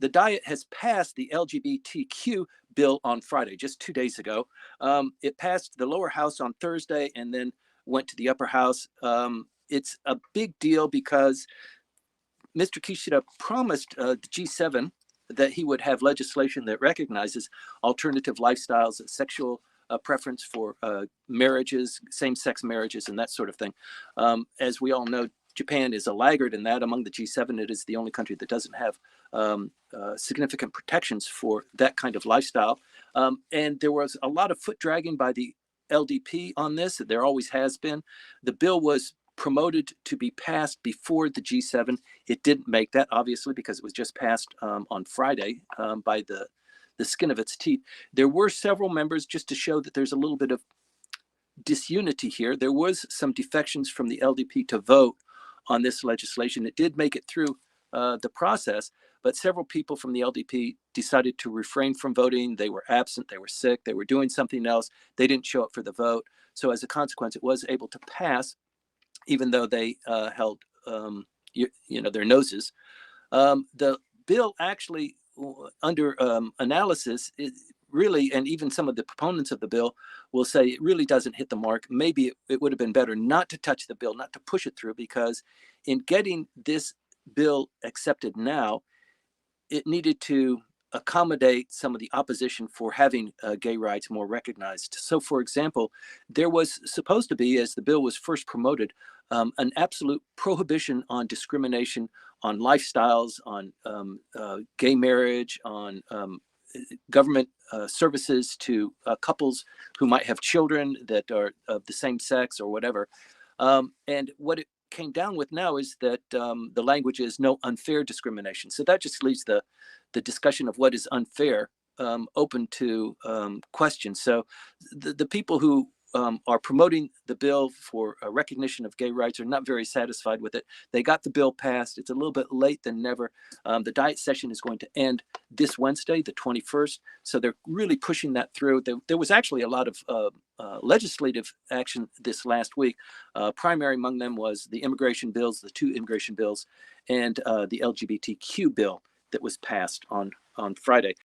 the Diet has passed the LGBTQ bill on Friday, just 2 days ago. It passed the lower house on Thursday and then went to the upper house. It's a big deal because Mr. Kishida promised the G7 that he would have legislation that recognizes alternative lifestyles, sexual preference for marriages, same-sex marriages, and that sort of thing. As we all know, Japan is a laggard in that. Among the G7, it is the only country that doesn't have significant protections for that kind of lifestyle. And there was a lot of foot dragging by the LDP on this. There always has been. The bill was promoted to be passed before the G7. It didn't make that, obviously, because it was just passed on Friday by the skin of its teeth. There were several members, just to show that there's a little bit of disunity here. There was some defections from the LDP to vote on this legislation. It did make it through the process, but several people from the LDP decided to refrain from voting. They were absent, they were sick, they were doing something else. They didn't show up for the vote. So as a consequence, it was able to pass, even though they held their noses. The bill actually, under analysis, it really, and even some of the proponents of the bill will say it really doesn't hit the mark. Maybe it would have been better not to touch the bill, not to push it through, because in getting this bill accepted now, it needed to accommodate some of the opposition for having gay rights more recognized. So, for example, there was supposed to be, as the bill was first promoted, an absolute prohibition on discrimination on lifestyles, on gay marriage, on government services to couples who might have children that are of the same sex or whatever. And what it came down with now is that the language is no unfair discrimination. So that just leaves the discussion of what is unfair open to question. So the people who are promoting the bill for recognition of gay rights are not very satisfied with it. They got the bill passed. It's a little bit late than never. The Diet session is going to end this Wednesday, the 21st. So they're really pushing that through. There was actually a lot of legislative action this last week. Primary among them was the immigration bills, the two immigration bills, and the LGBTQ bill that was passed on Friday.